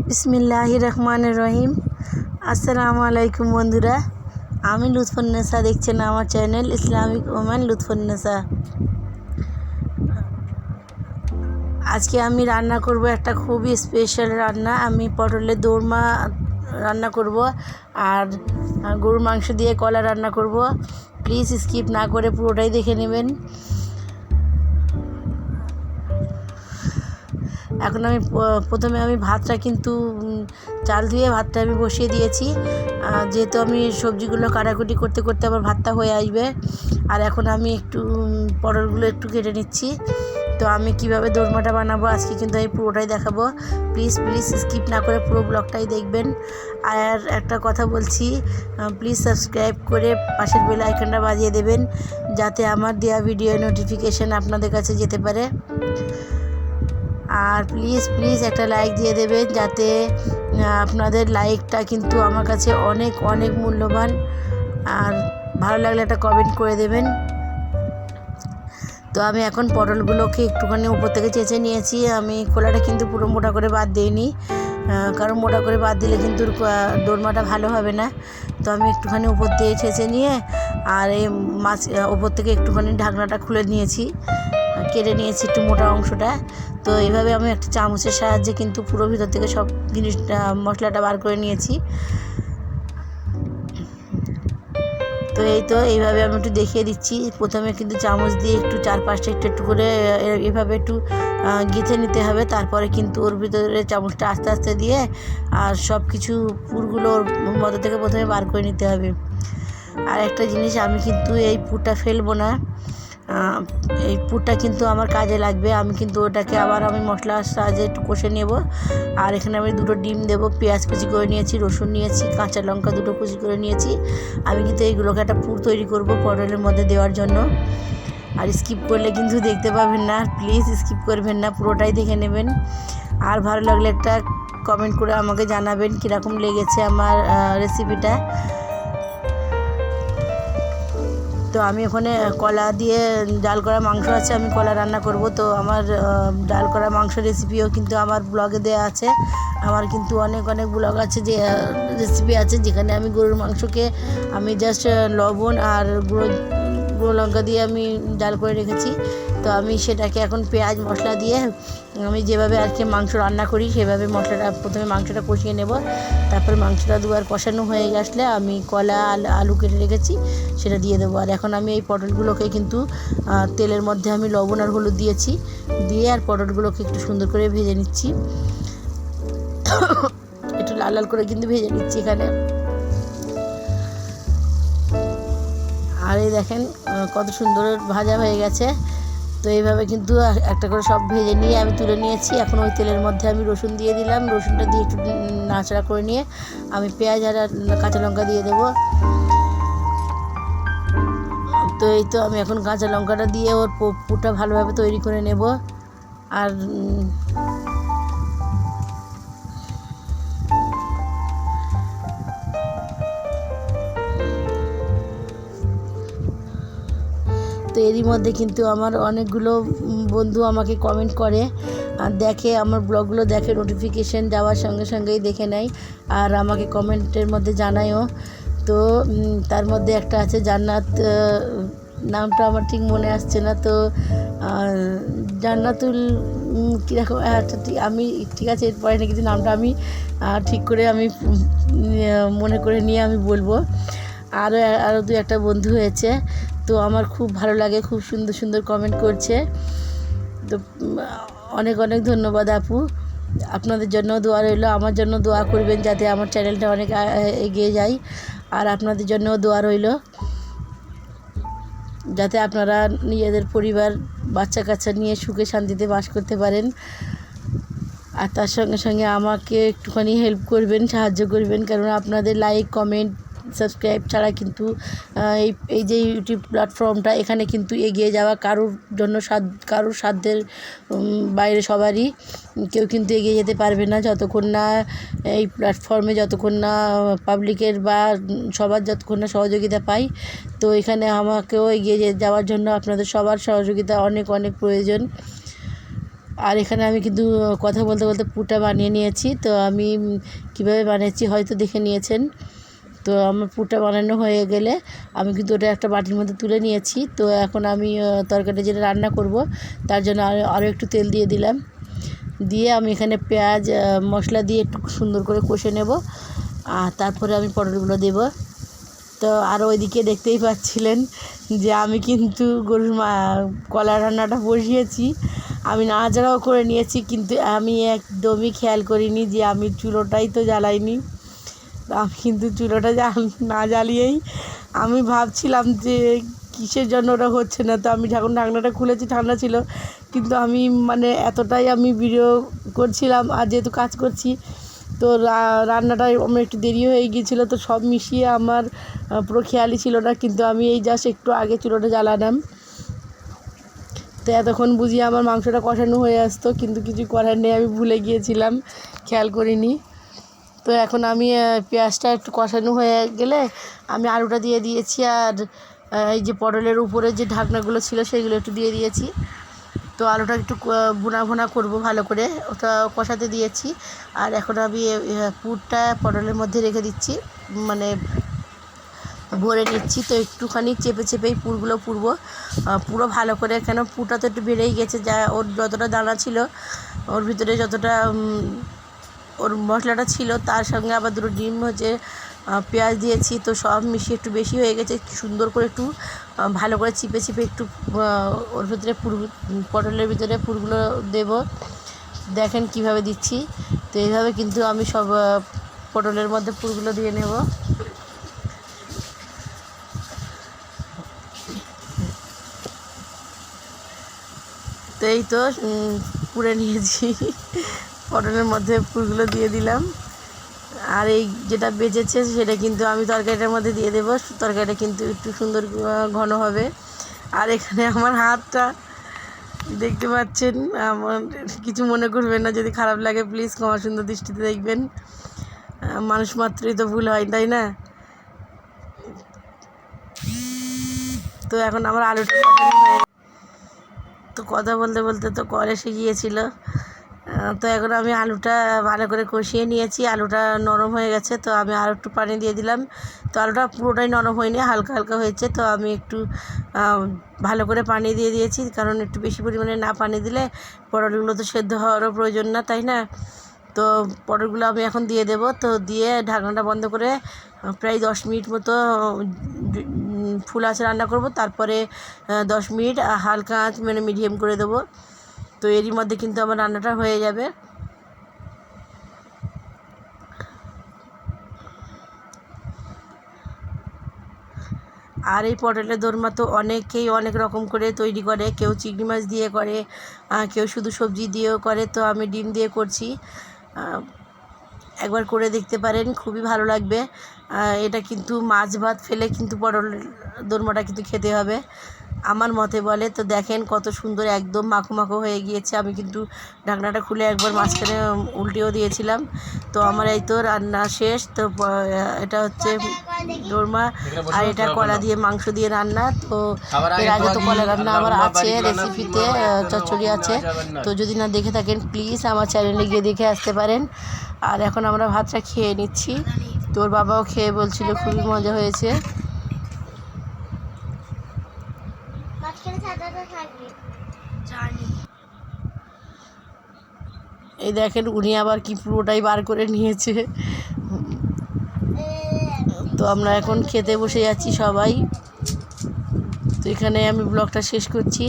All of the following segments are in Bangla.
বিসমিল্লাহির রহমানির রহিম। আসসালামু আলাইকুম বন্ধুরা, আমি লুৎফুন্নেসা, দেখছেন আমার চ্যানেল ইসলামিক ওম্যান লুৎফুন্নেসা। আজকে আমি রান্না করব একটা খুবই স্পেশাল রান্না। আমি পটলের দোরমা রান্না করব আর গরুর মাংস দিয়ে কলা রান্না করব। প্লিজ স্কিপ না করে পুরোটাই দেখে নেবেন। এখন প্রথমে আমি ভাতটা কিন্তু চাল ধুয়ে ভাতটা আমি বসিয়ে দিয়েছি, যেহেতু আমি সবজিগুলো কাটাকুটি করতে করতে আমার ভাতটা হয়ে আসবে। আর এখন আমি একটু পটলগুলো একটু কেটে নিচ্ছি। তো আমি কিভাবে দোরমাটা বানাবো আজকে কিন্তু আমি পুরোটাই দেখাবো। প্লিজ স্কিপ না করে পুরো ব্লগটাই দেখবেন। আর একটা কথা বলছি, প্লিজ সাবস্ক্রাইব করে পাশের বেল আইকনটা বাজিয়ে দেবেন, যাতে আমার দেওয়া ভিডিও নোটিফিকেশান আপনাদের কাছে যেতে পারে। আর প্লিজ একটা লাইক দিয়ে দেবেন, যাতে আপনাদের লাইকটা কিন্তু আমার কাছে অনেক অনেক মূল্যবান। আর ভালো লাগলে একটা কমেন্ট করে দেবেন। তো আমি এখন পটলগুলোকে একটুখানি উপর থেকে চেঁচে নিয়েছি। আমি খোলাটা কিন্তু পুরো মোটা করে বাদ দিইনি, কারণ মোটা করে বাদ দিলে কিন্তু দোরমাটা ভালো হবে না। তো আমি একটুখানি উপর দিয়ে চেঁচে নিয়ে আর এই মাছ উপর থেকে একটুখানি ঢাকনাটা খুলে নিয়েছি, কেটে নিয়েছি একটু মোটা অংশটা। তো এইভাবে আমি একটা চামচের সাহায্যে কিন্তু পুরো ভিতর থেকে সব জিনিসটা মশলাটা বার করে নিয়েছি। তো এইভাবে আমি একটু দেখিয়ে দিচ্ছি। প্রথমে কিন্তু চামচ দিয়ে একটু চারপাশটা একটু করে এভাবে একটু গেঁথে নিতে হবে। তারপরে কিন্তু ওর ভিতরে চামচটা আস্তে আস্তে দিয়ে আর সব কিছু পুরগুলো ওর মধ্যে থেকে প্রথমে বার করে নিতে হবে। আর একটা জিনিস, আমি কিন্তু এই পুরটা ফেলবো না, এই পুরটা কিন্তু আমার কাজে লাগবে। আমি কিন্তু ওটাকে আবার আমি মশলার সাহায্যে একটু কষে নেব। আর এখানে আমি 2টো ডিম দেবো, পেঁয়াজ কুচি করে নিয়েছি, রসুন নিয়েছি, কাঁচা লঙ্কা 2টো কুচি করে নিয়েছি। আমি কিন্তু এইগুলোকে একটা পুর তৈরি করব পটলের মধ্যে দেওয়ার জন্য। আর স্কিপ করলে কিন্তু দেখতে পাবেন না, প্লিজ স্কিপ করবেন না, পুরোটাই দেখে নেবেন। আর ভালো লাগলে একটা কমেন্ট করে আমাকে জানাবেন কীরকম লেগেছে আমার রেসিপিটা। তো আমি ওখানে কলা দিয়ে ডাল করা মাংস আছে, আমি কলা রান্না করব। তো আমার ডাল করা মাংস রেসিপিও কিন্তু আমার ব্লগে দেওয়া আছে। আমার কিন্তু অনেক ব্লগ আছে, যে রেসিপি আছে, যেখানে আমি গরুর মাংসকে আমি জাস্ট লবণ আর গুঁড়ো লঙ্কা দিয়ে আমি ডাল করে রেখেছি। তো আমি সেটাকে এখন পেঁয়াজ মশলা দিয়ে আমি যেভাবে আর কি মাংস রান্না করি সেভাবে প্রথমে মাংসটা কষিয়ে নেব। তারপরে মাংসটা দুবার কষানো হয়ে গেলে আমি কলা আলু কেটে রেখেছি সেটা দিয়ে দেবো। আর এখন আমি এই পটলগুলোকে কিন্তু তেলের মধ্যে আমি লবণ আর হলুদ দিয়েছি, দিয়ে আর পটলগুলোকে একটু সুন্দর করে ভেজে নিচ্ছি। একটু লাল লাল করে কিন্তু ভেজে নিচ্ছি এখানে। আর এই দেখেন কত সুন্দর ভাজা হয়ে গেছে। তো এইভাবে কিন্তু একটা করে সব ভেজে নিয়ে আমি তুলে নিয়েছি। এখন ওই তেলের মধ্যে আমি রসুন দিয়ে দিলাম, রসুনটা দিয়ে একটু নাড়াচাড়া করে নিয়ে আমি পেঁয়াজ আর কাঁচা লঙ্কা দিয়ে দেবো। তো আমি এখন কাঁচা লঙ্কাটা দিয়ে ওর পুরটা ভালোভাবে তৈরি করে নেব। আর তো এরই মধ্যে কিন্তু আমার অনেকগুলো বন্ধু আমাকে কমেন্ট করে আর দেখে, আমার ব্লগগুলো দেখে, নোটিফিকেশান যাওয়ার সঙ্গে সঙ্গেই দেখে নেয় আর আমাকে কমেন্টের মধ্যে জানায়ও। তো তার মধ্যে একটা আছে জান্নাত, নামটা আমার ঠিক মনে আসছে না। তো জান্নাতুল কীরকম, আমি ঠিক আছে, এরপরে না কিন্তু নামটা আমি ঠিক করে আমি মনে করে নিয়ে আমি বলবো। আরও 2-1টা বন্ধু হয়েছে, তো আমার খুব ভালো লাগে, খুব সুন্দর সুন্দর কমেন্ট করছে। তো অনেক ধন্যবাদ আপু, আপনাদের জন্য দোয়া রইল। আমার জন্য দোয়া করবেন যাতে আমার চ্যানেলটা অনেক এগিয়ে যায়। আর আপনাদের জন্যও দোয়া রইল, যাতে আপনারা নিজেদের পরিবার বাচ্চা কাচ্চা নিয়ে সুখে শান্তিতে বাস করতে পারেন। আর তার সঙ্গে সঙ্গে আমাকে একটুখানি হেল্প করবেন, সাহায্য করবেন, কারণ আপনাদের লাইক, কমেন্ট, সাবস্ক্রাইব ছাড়া কিন্তু এই যে ইউটিউব প্ল্যাটফর্মটা, এখানে কিন্তু এগিয়ে যাওয়া কারোর সাধ্যের বাইরে, সবারই কেউ কিন্তু এগিয়ে যেতে পারবে না যতক্ষণ না এই প্ল্যাটফর্মে, যতক্ষণ না পাবলিকের বা সবার যতক্ষণ না সহযোগিতা পাই। তো এখানে আমাকেও এগিয়ে যাওয়ার জন্য আপনাদের সবার সহযোগিতা অনেক প্রয়োজন। আর এখানে আমি কিন্তু কথা বলতে বলতে পুরটা বানিয়ে নিয়েছি। তো আমি কীভাবে বানিয়েছি হয়তো দেখে নিয়েছেন। তো আমার পুরটা বানানো হয়ে গেলে আমি কিন্তু ওটা একটা বাটির মধ্যে তুলে নিয়েছি। তো এখন আমি তরকারিটা যেটা রান্না করব তার জন্য আরও একটু তেল দিয়ে দিলাম। দিয়ে আমি এখানে পেঁয়াজ মশলা দিয়ে একটু সুন্দর করে কষে নেব। আর তারপরে আমি পটলগুলো দেব। তো আর ওইদিকে দেখতেই পাচ্ছিলেন যে আমি কিন্তু গরুর কলা রান্নাটা বসিয়েছি। আমি নাড়াচাড়াও করে নিয়েছি, কিন্তু আমি একদমই খেয়াল করিনি যে আমি চুলোটাই তো জ্বালাইনি। আমি কিন্তু চুলোটা না জ্বালিয়েই আমি ভাবছিলাম যে কিসের জন্য ওটা হচ্ছে না। তো আমি যখন ঢাকনাটা খুলেছি ঠান্ডা ছিল, কিন্তু আমি মানে এতটাই আমি ভিডিও করছিলাম আর যেহেতু কাজ করছি, তো রান্নাটা আমার একটু দেরি হয়ে গিয়েছিলো। তো সব মিশিয়ে আমার পুরো খেয়ালই ছিল না, কিন্তু আমি এই জাস্ট একটু আগে চুলোটা জ্বালালাম। তো এতক্ষণ বুঝিয়ে আমার মাংসটা কষানো হয়ে আসতো, কিন্তু কিছু করার নেই, আমি ভুলে গিয়েছিলাম, খেয়াল করিনি। তো এখন আমি পেঁয়াজটা একটু কষানো হয়ে গেলে আমি আলুটা দিয়ে দিয়েছি। আর এই যে পটলের উপরে যে ঢাকনাগুলো ছিল সেইগুলো একটু দিয়ে দিয়েছি। তো আলুটা একটু ভুনা ভুনা করবো ভালো করে, ওটা কষাতে দিয়েছি। আর এখন আমি পুরটা পটলের মধ্যে রেখে দিচ্ছি, মানে ভরে নিচ্ছি। তো একটুখানি চেপে চেপেই পুরগুলো পুরো ভালো করে, কেন পুরটা তো একটু বেড়েই গেছে, যা ওর যতটা দানা ছিল ওর ভিতরে, যতটা ওর মশলাটা ছিল, তার সঙ্গে আবার দুটো ডিম হচ্ছে পেঁয়াজ দিয়েছি। তো সব মিশিয়ে একটু বেশি হয়ে গেছে। সুন্দর করে একটু ভালো করে চিপে চিপে একটু ওর ভিতরে পটলের ভিতরে পুরগুলো দেব। দেখেন কিভাবে দিচ্ছি। তো এইভাবে কিন্তু আমি সব পটলের মধ্যে পুরগুলো দিয়ে নেব। তো এই তো পুরে নিয়েছি, পটলের মধ্যে পুরগুলো দিয়ে দিলাম। আর এই যেটা বেঁচেছে সেটা কিন্তু আমি তরকারিটার মধ্যে দিয়ে দেবো। তরকারিটা কিন্তু একটু সুন্দর ঘন হবে। আর এখানে আমার হাতটা দেখতে পাচ্ছেন, আমার কিছু মনে করবেন না, যদি খারাপ লাগে প্লিজ ক্ষমা সুন্দর দৃষ্টিতে দেখবেন। মানুষ মাত্রই তো ভুল হয়, তাই না? তো এখন আমার আলুটা তো কথা বলতে বলতে তো কল এসে গিয়েছিল। তো এখন আমি আলুটা ভালো করে কষিয়ে নিয়েছি। আলুটা নরম হয়ে গেছে, তো আমি আর একটু পানি দিয়ে দিলাম। তো আলুটা পুরোটাই নরম হয়নি, হালকা হালকা হয়েছে। তো আমি একটু ভালো করে পানি দিয়ে দিয়েছি, কারণ একটু বেশি পরিমাণে না পানি দিলে পটলগুলো তো সেদ্ধ হওয়ারও প্রয়োজন না, তাই না? তো পটলগুলো আমি এখন দিয়ে দেব। তো দিয়ে ঢাকনাটা বন্ধ করে প্রায় 10 মিনিট মতো ফুল আঁচে রান্না করব। তারপরে 10 মিনিট হালকা আঁচ মানে মিডিয়াম করে দেবো। তো এরই মধ্যে কিন্তু আমার রান্নাটা হয়ে যাবে। আর এই পটলের দোরমা তো অনেকেই অনেক রকম করে তৈরি করে, কেউ চিংড়ি মাছ দিয়ে করে, কেউ শুধু সবজি দিয়েও করে। তো আমি ডিম দিয়ে করছি, একবার করে দেখতে পারেন, খুবই ভালো লাগবে। এটা কিন্তু মাছ ভাত ফেলে কিন্তু পটল দোরমাটা কিন্তু খেতে হবে আমার মতে বলে। তো দেখেন কত সুন্দর একদম মাখো মাখো হয়ে গিয়েছে। আমি কিন্তু ঢাকনাটা খুলে একবার মাঝখানে উল্টেও দিয়েছিলাম। তো আমার এই তো রান্না শেষ। তো এটা হচ্ছে দোরমা, আর এটা কলা দিয়ে মাংস দিয়ে রান্না। তো এর আগে তো কলা রান্না আমার আছে রেসিপিতে, চচ্চড়ি আছে। তো যদি না দেখে থাকেন প্লিজ আমার চ্যানেলে গিয়ে দেখে আসতে পারেন। আর এখন আমরা ভাতটা খেয়ে নিচ্ছি। তোর বাবাও খেয়ে বলছিল খুবই মজা হয়েছে। এই দেখেন উনি আবার কি পুরোটাই বার করে নিয়েছে। তো আমরা এখন খেতে বসে যাচ্ছি সবাই। তো এখানে আমি ব্লগটা শেষ করছি।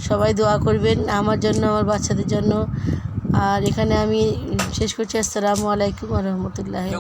সবাই দোয়া করবেন আমার জন্য, আমার বাচ্চাদের জন্য। আর এখানে আমি শেষ করছি। আসসালামু আলাইকুম ওয়া রাহমাতুল্লাহি।